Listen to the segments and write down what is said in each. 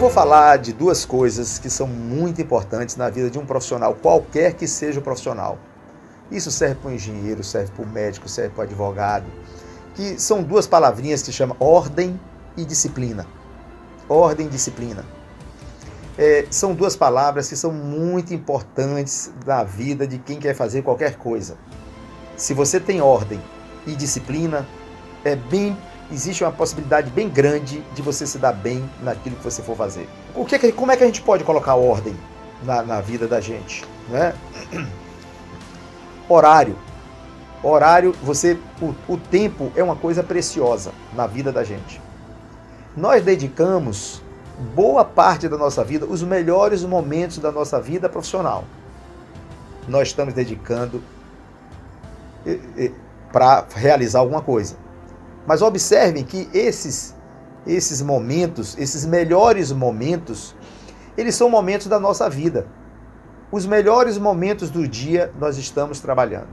vou falar de duas coisas que são muito importantes na vida de um profissional, qualquer que seja o profissional. Isso serve para o engenheiro, serve para o médico, serve para o advogado, que são duas palavrinhas que se chamam ordem e disciplina. Ordem e disciplina. São duas palavras que são muito importantes na vida de quem quer fazer qualquer coisa. Se você tem ordem e disciplina, existe uma possibilidade bem grande de você se dar bem naquilo que você for fazer. Como é que a gente pode colocar ordem na vida da gente? Né? Horário. O tempo é uma coisa preciosa na vida da gente. Nós dedicamos boa parte da nossa vida, os melhores momentos da nossa vida profissional. Nós estamos dedicando para realizar alguma coisa. Mas observem que esses momentos, esses melhores momentos, eles são momentos da nossa vida. Os melhores momentos do dia nós estamos trabalhando.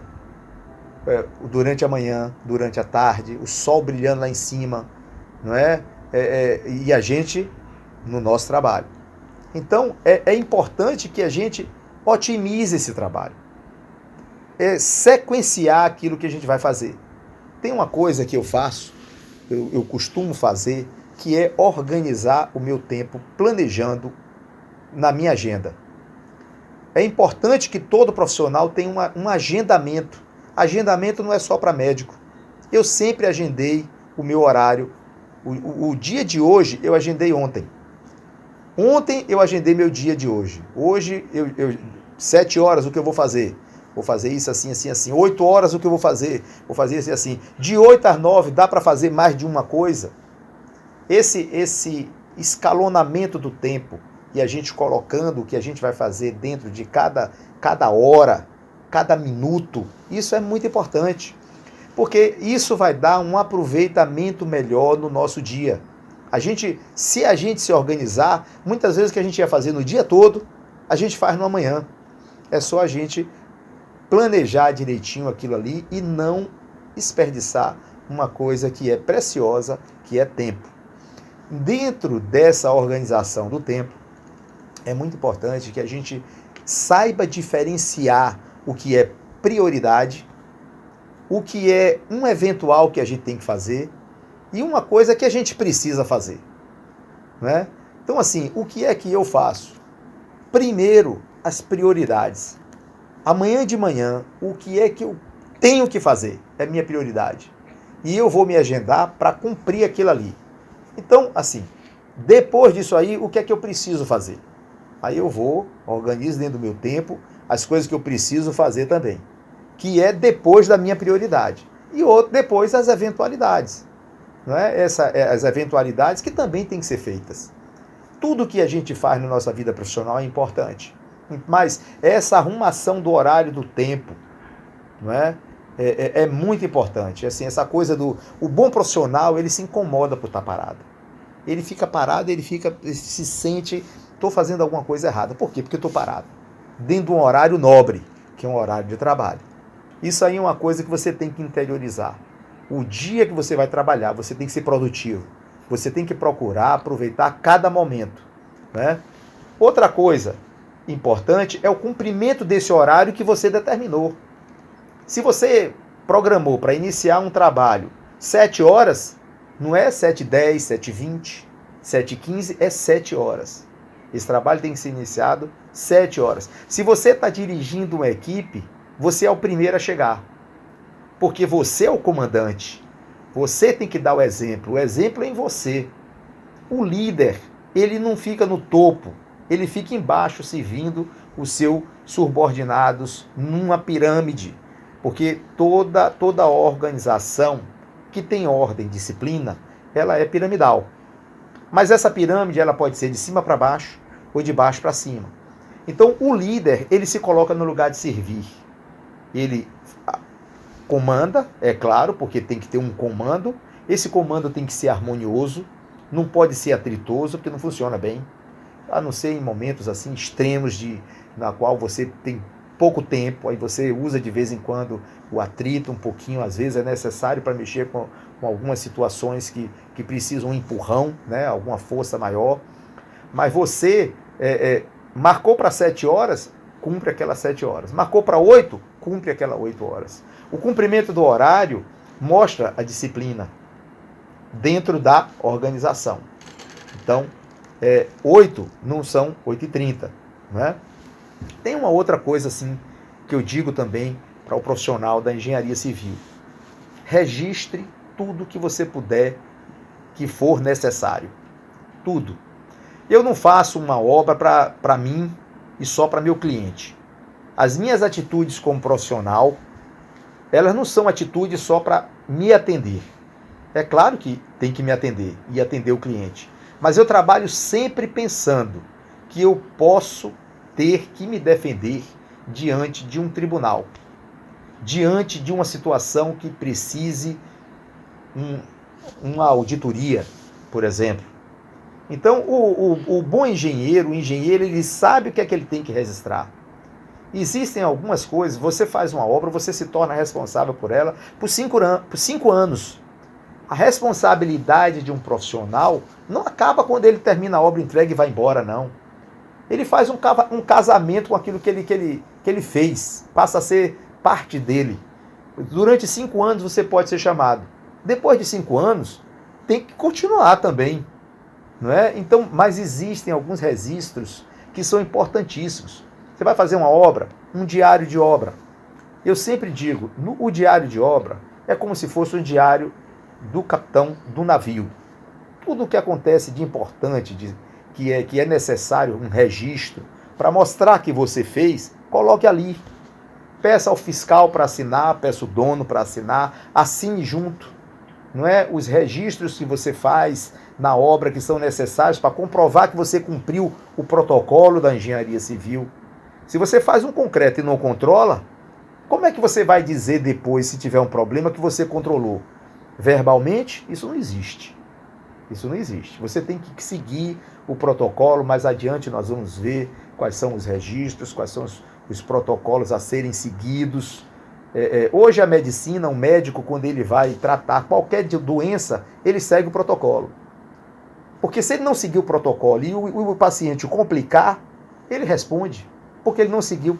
Durante a manhã, durante a tarde, o sol brilhando lá em cima, não é? E a gente no nosso trabalho. Então, é importante que a gente otimize esse trabalho. Sequenciar aquilo que a gente vai fazer. Tem uma coisa que eu faço, eu costumo fazer, que é organizar o meu tempo planejando na minha agenda. É importante que todo profissional tenha um agendamento. Agendamento não é só para médico. Eu sempre agendei o meu horário. O dia de hoje eu agendei ontem. Ontem eu agendei meu dia de hoje. Hoje, 7 horas, o que eu vou fazer? Vou fazer isso assim, assim, assim. 8 horas, o que eu vou fazer? Vou fazer isso assim. De 8 às 9, dá para fazer mais de uma coisa? Esse escalonamento do tempo e a gente colocando o que a gente vai fazer dentro de cada hora, cada minuto, isso é muito importante. Porque isso vai dar um aproveitamento melhor no nosso dia. Se a gente se organizar, muitas vezes o que a gente ia fazer no dia todo, a gente faz no amanhã. É só a gente planejar direitinho aquilo ali e não desperdiçar uma coisa que é preciosa, que é tempo. Dentro dessa organização do tempo, é muito importante que a gente saiba diferenciar o que é prioridade, o que é um eventual que a gente tem que fazer e uma coisa que a gente precisa fazer. Né? Então, assim, o que é que eu faço? Primeiro, as prioridades. Amanhã de manhã, o que é que eu tenho que fazer? É minha prioridade. E eu vou me agendar para cumprir aquilo ali. Então, assim, depois disso aí, o que é que eu preciso fazer? Aí eu vou, organizo dentro do meu tempo as coisas que eu preciso fazer também, que é depois da minha prioridade. E depois as eventualidades. Não é? As eventualidades que também têm que ser feitas. Tudo que a gente faz na nossa vida profissional é importante. Mas essa arrumação do horário do tempo, não é? É muito importante. Assim, essa coisa o bom profissional, ele se incomoda por estar parado. Ele fica parado, ele se sente, estou fazendo alguma coisa errada. Por quê? Porque eu estou parado. Dentro de um horário nobre, que é um horário de trabalho. Isso aí é uma coisa que você tem que interiorizar. O dia que você vai trabalhar, você tem que ser produtivo. Você tem que procurar aproveitar cada momento. Né? Outra coisa importante é o cumprimento desse horário que você determinou. Se você programou para iniciar um trabalho 7 horas, não é 7h10, 7h20, 7h15, é 7 horas. Esse trabalho tem que ser iniciado 7 horas. Se você está dirigindo uma equipe, você é o primeiro a chegar. Porque você é o comandante. Você tem que dar o exemplo. O exemplo é em você. O líder, ele não fica no topo. Ele fica embaixo servindo os seus subordinados numa pirâmide. Porque toda organização que tem ordem, disciplina, ela é piramidal. Mas essa pirâmide ela pode ser de cima para baixo ou de baixo para cima. Então o líder, ele se coloca no lugar de servir. Ele comanda, é claro, porque tem que ter um comando. Esse comando tem que ser harmonioso, não pode ser atritoso, porque não funciona bem. A não ser em momentos assim extremos na qual você tem pouco tempo, aí você usa de vez em quando o atrito um pouquinho, às vezes é necessário para mexer com algumas situações que precisam um empurrão, né, alguma força maior. Mas você marcou para 7 horas, cumpre aquelas 7 horas. Marcou para 8, cumpre aquelas 8 horas. O cumprimento do horário mostra a disciplina dentro da organização. Então, 8 não são 8h30. Né? Tem uma outra coisa assim que eu digo também para o profissional da engenharia civil. Registre tudo que você puder, que for necessário. Tudo. Eu não faço uma obra para mim e só para meu cliente. As minhas atitudes como profissional, elas não são atitudes só para me atender. É claro que tem que me atender e atender o cliente. Mas eu trabalho sempre pensando que eu posso ter que me defender diante de um tribunal, diante de uma situação que precise uma auditoria, por exemplo. Então, o bom engenheiro, ele sabe o que é que ele tem que registrar. Existem algumas coisas, você faz uma obra, você se torna responsável por ela por 5 anos. A responsabilidade de um profissional não acaba quando ele termina a obra, entrega e vai embora, não. Ele faz um casamento com aquilo que ele fez, passa a ser parte dele. Durante 5 anos você pode ser chamado. Depois de 5 anos, tem que continuar também. Não é? Então, mas existem alguns registros que são importantíssimos. Você vai fazer uma obra, um diário de obra. Eu sempre digo, o diário de obra é como se fosse um diário do capitão do navio. Tudo o que acontece de importante, que é necessário um registro para mostrar que você fez, coloque ali. Peça ao fiscal para assinar, peça o dono para assinar, assine junto. Não é? Os registros que você faz na obra que são necessários para comprovar que você cumpriu o protocolo da engenharia civil. Se você faz um concreto e não controla, como é que você vai dizer depois, se tiver um problema, que você controlou? Verbalmente, isso não existe. Isso não existe. Você tem que seguir o protocolo. Mais adiante nós vamos ver quais são os registros, quais são os protocolos a serem seguidos. Hoje a medicina, um médico, quando ele vai tratar qualquer doença, ele segue o protocolo. Porque se ele não seguir o protocolo e o paciente complicar, ele responde. Porque ele não seguiu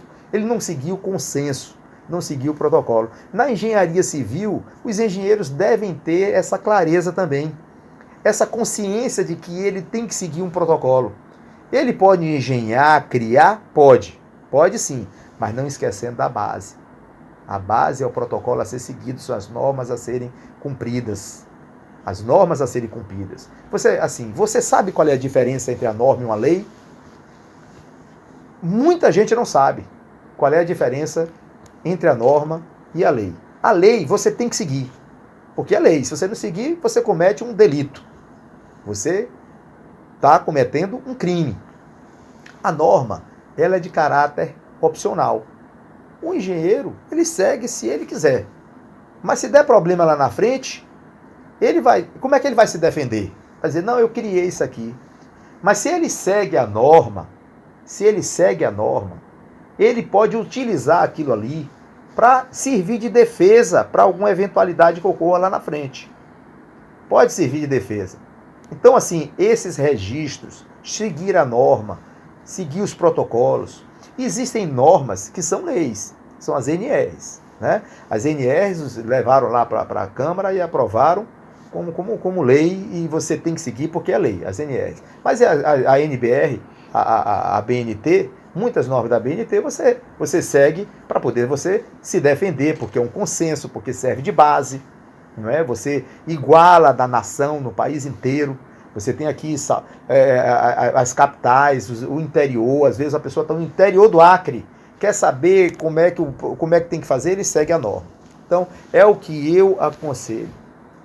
o consenso, não seguiu o protocolo. Na engenharia civil, os engenheiros devem ter essa clareza também. Essa consciência de que ele tem que seguir um protocolo. Ele pode engenhar, criar? Pode. Pode sim, mas não esquecendo da base. A base é o protocolo a ser seguido, são as normas a serem cumpridas. As normas a serem cumpridas. Você sabe qual é a diferença entre a norma e uma lei? Muita gente não sabe qual é a diferença entre a norma e a lei. A lei você tem que seguir, porque é lei. Se você não seguir, você comete um delito. Você está cometendo um crime. A norma, ela é de caráter opcional. O engenheiro, ele segue se ele quiser. Mas se der problema lá na frente, como é que ele vai se defender? Vai dizer, não, eu criei isso aqui. Mas se ele segue a norma, ele pode utilizar aquilo ali para servir de defesa para alguma eventualidade que ocorra lá na frente. Pode servir de defesa. Então, esses registros, seguir a norma, seguir os protocolos. Existem normas que são leis, são as NRs. Né? As NRs levaram lá para a Câmara e aprovaram como lei, e você tem que seguir porque é lei, as NRs. Mas a NBR, a BNT, muitas normas da BNT você segue para poder você se defender, porque é um consenso, porque serve de base. Não é? Você iguala da nação no país inteiro. Você tem aqui as capitais, o interior. Às vezes a pessoa está no interior do Acre, quer saber como é que tem que fazer, ele segue a norma. Então, é o que eu aconselho,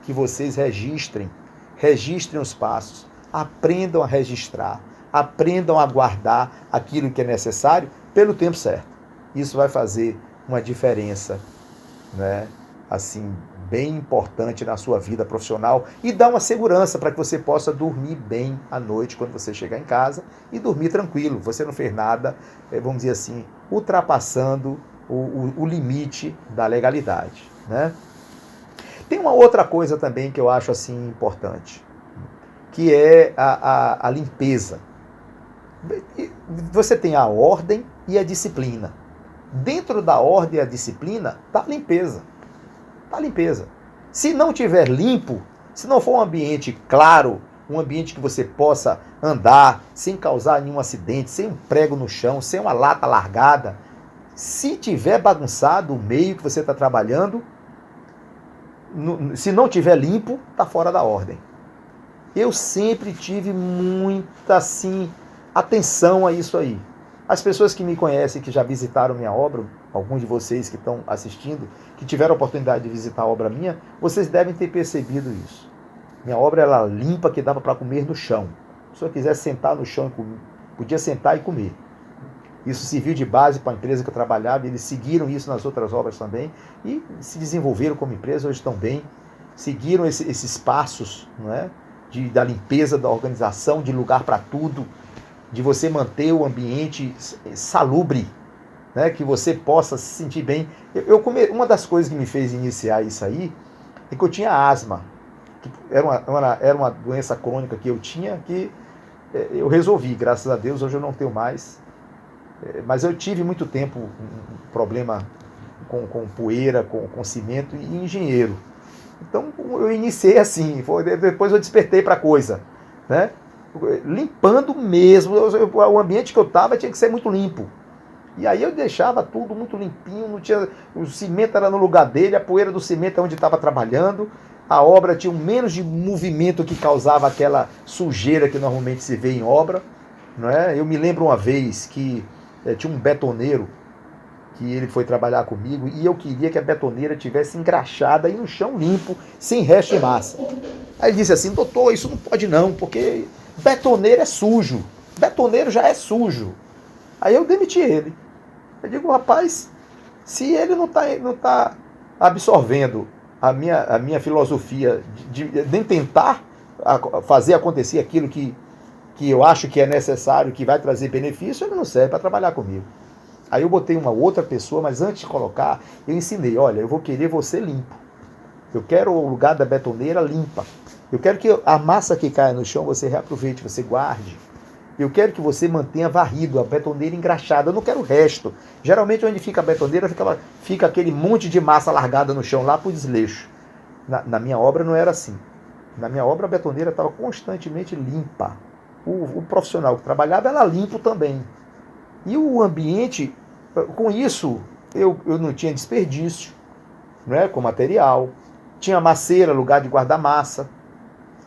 que vocês registrem os passos, aprendam a registrar, aprendam a guardar aquilo que é necessário pelo tempo certo. Isso vai fazer uma diferença, né? Bem importante na sua vida profissional e dá uma segurança para que você possa dormir bem à noite quando você chegar em casa e dormir tranquilo. Você não fez nada, vamos dizer assim, ultrapassando o limite da legalidade, né? Tem uma outra coisa também que eu acho importante, que é a limpeza. Você tem a ordem e a disciplina. Dentro da ordem e a disciplina está a limpeza. Está a limpeza. Se não tiver limpo, se não for um ambiente claro, um ambiente que você possa andar sem causar nenhum acidente, sem um prego no chão, sem uma lata largada, se tiver bagunçado o meio que você está trabalhando, se não tiver limpo, está fora da ordem. Eu sempre tive muita, assim, atenção a isso aí. As pessoas que me conhecem, que já visitaram minha obra, alguns de vocês que estão assistindo, que tiveram a oportunidade de visitar a obra minha, vocês devem ter percebido isso. Minha obra era limpa, que dava para comer no chão. Se a pessoa quisesse sentar no chão, podia sentar e comer. Isso serviu de base para a empresa que eu trabalhava, eles seguiram isso nas outras obras também e se desenvolveram como empresa, hoje estão bem, seguiram esses passos, não é? Da limpeza, da organização, de lugar para tudo, de você manter o ambiente salubre, né? Que você possa se sentir bem. Uma das coisas que me fez iniciar isso aí é que eu tinha asma. Era uma doença crônica que eu tinha, que eu resolvi, graças a Deus, hoje eu não tenho mais. Mas eu tive muito tempo um problema com poeira, com cimento e engenheiro. Então eu iniciei assim, depois eu despertei para a coisa, né? Limpando mesmo, o ambiente que eu estava tinha que ser muito limpo. E aí eu deixava tudo muito limpinho, não tinha, o cimento era no lugar dele, a poeira do cimento é onde estava trabalhando, a obra tinha menos de movimento que causava aquela sujeira que normalmente se vê em obra, não é? Eu me lembro uma vez que tinha um betoneiro que ele foi trabalhar comigo e eu queria que a betoneira tivesse engraxada e no chão limpo, sem resto de massa. Aí ele disse assim: doutor, isso não pode não, porque betoneiro é sujo, betoneiro já é sujo. Aí eu demiti ele. Eu digo: rapaz, se ele não tá absorvendo a minha filosofia de nem tentar fazer acontecer aquilo que eu acho que é necessário, que vai trazer benefício, ele não serve para trabalhar comigo. Aí eu botei uma outra pessoa, mas antes de colocar, eu ensinei: olha, eu vou querer você limpo. Eu quero o lugar da betoneira limpa. Eu quero que a massa que caia no chão você reaproveite, você guarde. Eu quero que você mantenha varrido, a betoneira engraxada. Eu não quero o resto. Geralmente onde fica a betoneira, fica aquele monte de massa largada no chão lá para o desleixo. Na minha obra não era assim. Na minha obra a betoneira estava constantemente limpa. O profissional que trabalhava era limpo também. E o ambiente, com isso, eu não tinha desperdício, né, com material. Tinha maceira, lugar de guardar massa.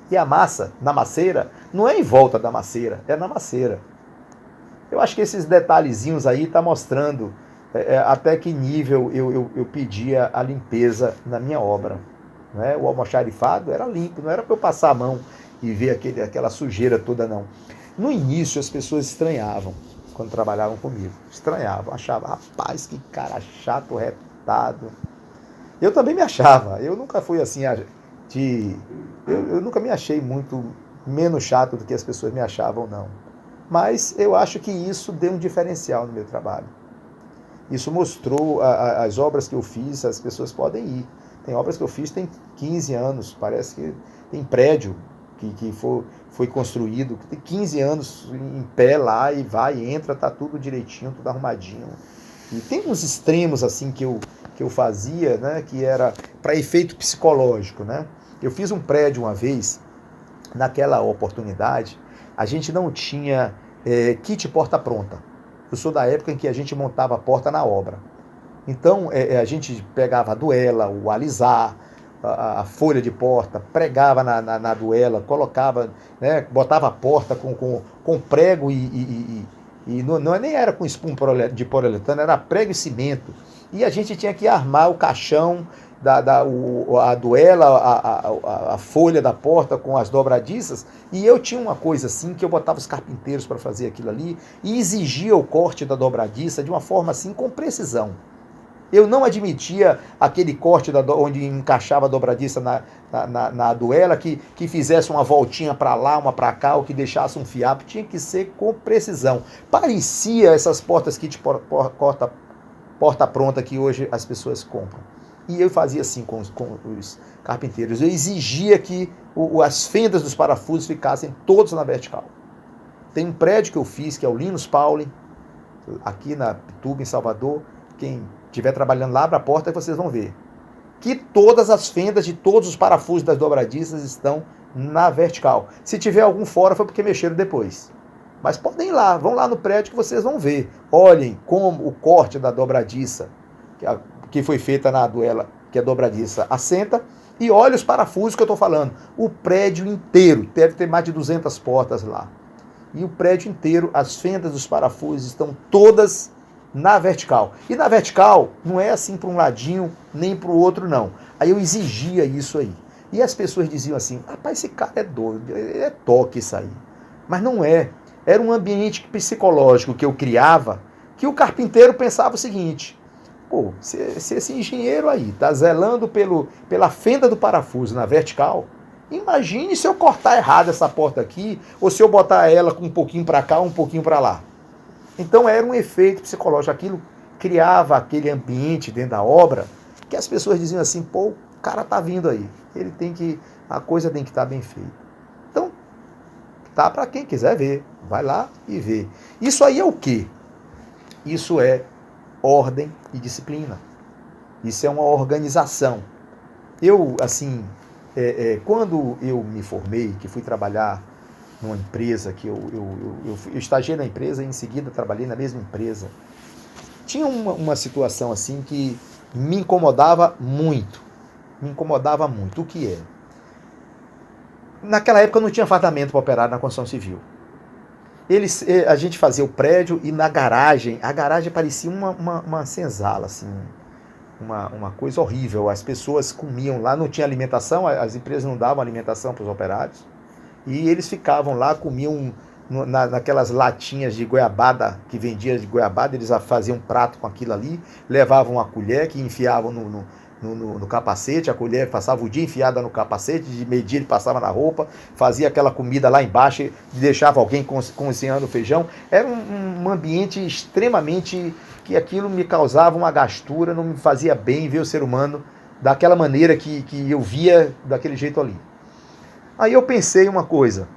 E a massa, na maceira, não é em volta da maceira, é na maceira. Eu acho que esses detalhezinhos aí estão mostrando até que nível eu pedia a limpeza na minha obra. Né? O almoxarifado era limpo, não era para eu passar a mão e ver aquela sujeira toda, não. No início as pessoas estranhavam quando trabalhavam comigo. Estranhavam, achavam: rapaz, que cara chato, retado. Eu também me achava. Eu nunca fui assim, eu nunca me achei muito menos chato do que as pessoas me achavam, não. Mas eu acho que isso deu um diferencial no meu trabalho. Isso mostrou as obras que eu fiz, as pessoas podem ir. Tem obras que eu fiz tem 15 anos, parece que tem prédio que foi construído, que tem 15 anos em pé lá e vai, entra, tá tudo direitinho, tudo arrumadinho. E tem uns extremos assim que eu fazia, né, que era para efeito psicológico, né? Eu fiz um prédio uma vez, naquela oportunidade, a gente não tinha kit porta pronta. Eu sou da época em que a gente montava a porta na obra. Então a gente pegava a duela, o alizar, a folha de porta, pregava na duela, colocava, né, botava a porta com prego e não nem era com espuma de poliuretano, era prego e cimento. E a gente tinha que armar o caixão, a duela, a folha da porta com as dobradiças, e eu tinha uma coisa assim, que eu botava os carpinteiros para fazer aquilo ali, e exigia o corte da dobradiça de uma forma assim, com precisão. Eu não admitia aquele corte onde encaixava a dobradiça na duela, que fizesse uma voltinha para lá, uma para cá, ou que deixasse um fiapo. Tinha que ser com precisão. Parecia essas portas kit porta pronta que hoje as pessoas compram. E eu fazia assim com os carpinteiros. Eu exigia que as fendas dos parafusos ficassem todos na vertical. Tem um prédio que eu fiz, que é o Linus Pauling, aqui na Pituba, em Salvador. Quem estiver trabalhando lá, abra a porta e vocês vão ver. Que todas as fendas de todos os parafusos das dobradiças estão na vertical. Se tiver algum fora, foi porque mexeram depois. Mas podem ir lá, vão lá no prédio que vocês vão ver. Olhem como o corte da dobradiça, que foi feita na duela, que a dobradiça assenta, e olhem os parafusos que eu estou falando. O prédio inteiro, deve ter mais de 200 portas lá. E o prédio inteiro, as fendas dos parafusos estão todas na vertical. E na vertical, não é assim para um ladinho, nem para o outro, não. Aí eu exigia isso aí. E as pessoas diziam assim, rapaz, esse cara é doido, é toque isso aí. Mas não é. Era um ambiente psicológico que eu criava, que o carpinteiro pensava o seguinte, pô, se esse engenheiro aí está zelando pela fenda do parafuso na vertical, imagine se eu cortar errado essa porta aqui, ou se eu botar ela com um pouquinho para cá, um pouquinho para lá. Então era um efeito psicológico, aquilo criava aquele ambiente dentro da obra, que as pessoas diziam assim, pô, o cara tá vindo aí, a coisa tem que estar bem feita. Então, tá para quem quiser ver, vai lá e vê. Isso aí é o quê? Isso é ordem e disciplina. Isso é uma organização. Eu, assim, quando eu me formei, que fui trabalhar numa empresa, que eu estagiei na empresa e em seguida trabalhei na mesma empresa, tinha uma situação assim que me incomodava muito. Me incomodava muito. O que é? Naquela época não tinha fardamento para operar na construção civil. A gente fazia o prédio e na garagem, a garagem parecia uma senzala, assim, uma coisa horrível. As pessoas comiam lá, não tinha alimentação, as empresas não davam alimentação para os operários. E eles ficavam lá, comiam naquelas latinhas de goiabada, que vendia de goiabada, eles faziam um prato com aquilo ali, levavam a colher que enfiavam no capacete, a colher passava o dia enfiada no capacete, de meio-dia ele passava na roupa, fazia aquela comida lá embaixo, deixava alguém cozinhando o feijão. Era um ambiente extremamente, que aquilo me causava uma gastura, não me fazia bem ver o ser humano daquela maneira que eu via daquele jeito ali. Aí eu pensei uma coisa,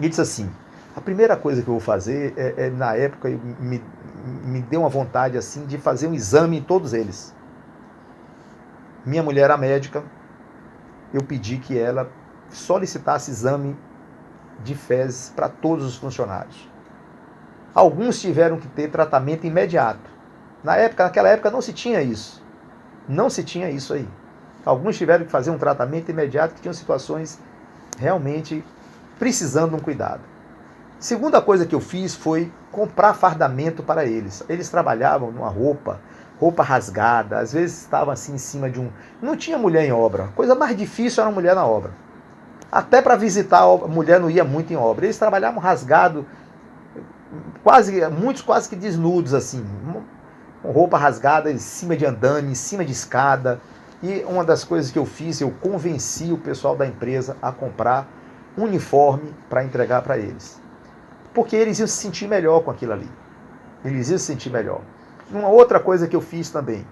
e disse assim, a primeira coisa que eu vou fazer na época, me deu uma vontade assim de fazer um exame em todos eles. Minha mulher era médica, eu pedi que ela solicitasse exame de fezes para todos os funcionários. Alguns tiveram que ter tratamento imediato. Naquela época não se tinha isso. Não se tinha isso aí. Alguns tiveram que fazer um tratamento imediato, que tinham situações realmente precisando de um cuidado. Segunda coisa que eu fiz foi comprar fardamento para eles. Eles trabalhavam numa roupa rasgada, às vezes estavam assim em cima de não tinha mulher em obra. A coisa mais difícil era a mulher na obra. Até para visitar a mulher não ia muito em obra. Eles trabalhavam rasgado, muitos quase que desnudos assim, com roupa rasgada em cima de andame, em cima de escada. E uma das coisas que eu fiz, eu convenci o pessoal da empresa a comprar uniforme para entregar para eles. Porque eles iam se sentir melhor com aquilo ali. Eles iam se sentir melhor. Uma outra coisa que eu fiz também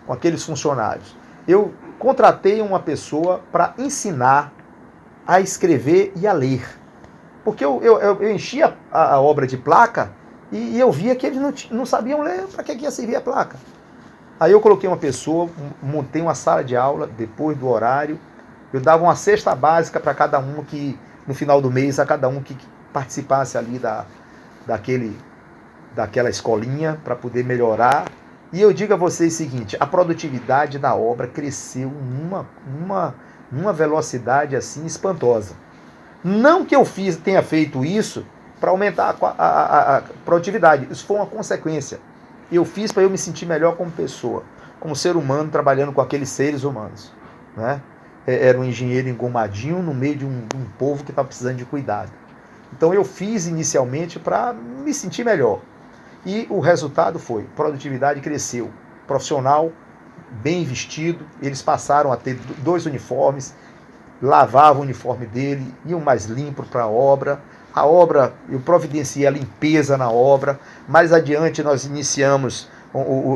com aqueles funcionários, eu contratei uma pessoa para ensinar a escrever e a ler. Porque eu enchia a obra de placa e eu via que eles não sabiam ler, para que ia servir a placa. Aí eu coloquei uma pessoa, montei uma sala de aula depois do horário, eu dava uma cesta básica para cada um, que no final do mês, a cada um que participasse ali daquela escolinha para poder melhorar. E eu digo a vocês o seguinte, a produtividade da obra cresceu numa velocidade assim espantosa. Não que eu tenha feito isso para aumentar a produtividade, isso foi uma consequência. Eu fiz para eu me sentir melhor como pessoa, como ser humano trabalhando com aqueles seres humanos, né? Era um engenheiro engomadinho no meio de um povo que estava precisando de cuidado. Então eu fiz inicialmente para me sentir melhor. E o resultado foi, produtividade cresceu, profissional bem vestido, eles passaram a ter 2 uniformes, lavavam o uniforme dele, iam mais limpo para a obra, eu providenciei a limpeza na obra, mais adiante nós iniciamos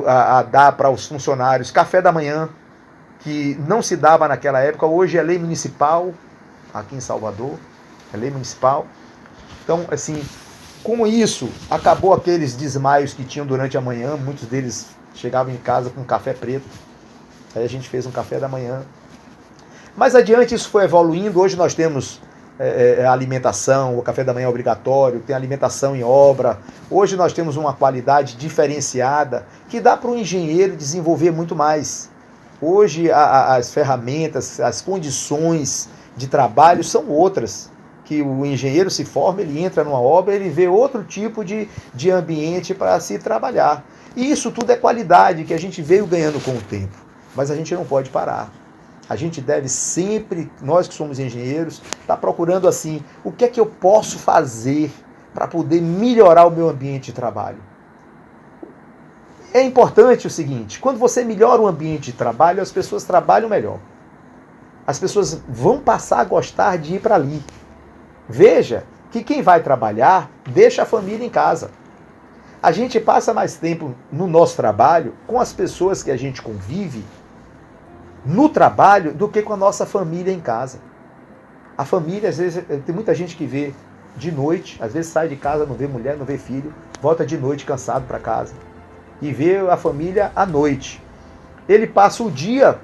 a dar para os funcionários café da manhã, que não se dava naquela época, hoje é lei municipal, aqui em Salvador, é lei municipal. Então, assim, Com isso, acabou aqueles desmaios que tinham durante a manhã, muitos deles chegavam em casa com café preto. Aí a gente fez um café da manhã. Mais adiante isso foi evoluindo, hoje nós temos alimentação, o café da manhã é obrigatório, tem alimentação em obra. Hoje nós temos uma qualidade diferenciada que dá para o engenheiro desenvolver muito mais. Hoje as ferramentas, as condições de trabalho são outras. Que o engenheiro se forma, ele entra numa obra, ele vê outro tipo de ambiente para se trabalhar. E isso tudo é qualidade que a gente veio ganhando com o tempo. Mas a gente não pode parar. A gente deve sempre, nós que somos engenheiros, estar procurando assim, o que é que eu posso fazer para poder melhorar o meu ambiente de trabalho? É importante o seguinte, quando você melhora o ambiente de trabalho, as pessoas trabalham melhor. As pessoas vão passar a gostar de ir para ali. Veja que quem vai trabalhar deixa a família em casa. A gente passa mais tempo no nosso trabalho com as pessoas que a gente convive no trabalho do que com a nossa família em casa. A família, às vezes, tem muita gente que vê de noite, às vezes sai de casa, não vê mulher, não vê filho, volta de noite cansado para casa. E vê a família à noite. Ele passa o dia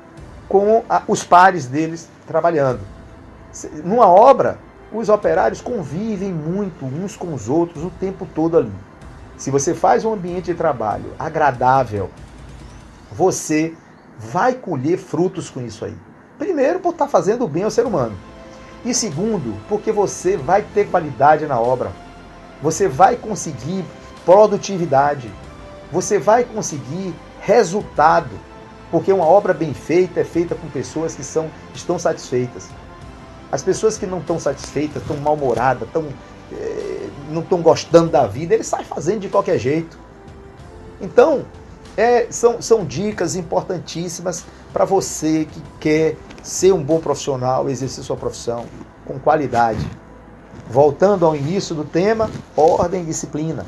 com os pares deles trabalhando. Numa obra, os operários convivem muito uns com os outros o tempo todo ali. Se você faz um ambiente de trabalho agradável, você vai colher frutos com isso aí. Primeiro, por estar fazendo bem ao ser humano. E segundo, porque você vai ter qualidade na obra. Você vai conseguir produtividade. Você vai conseguir resultado. Porque uma obra bem feita é feita com pessoas que estão satisfeitas. As pessoas que não estão satisfeitas, estão mal-humoradas, não estão gostando da vida, eles saem fazendo de qualquer jeito. Então, são dicas importantíssimas para você que quer ser um bom profissional, exercer sua profissão com qualidade. Voltando ao início do tema, ordem e disciplina.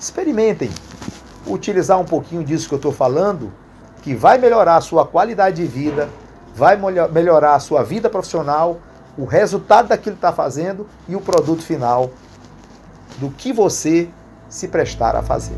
Experimentem utilizar um pouquinho disso que eu estou falando, que vai melhorar a sua qualidade de vida, vai melhorar a sua vida profissional, o resultado daquilo que está fazendo e o produto final do que você se prestar a fazer.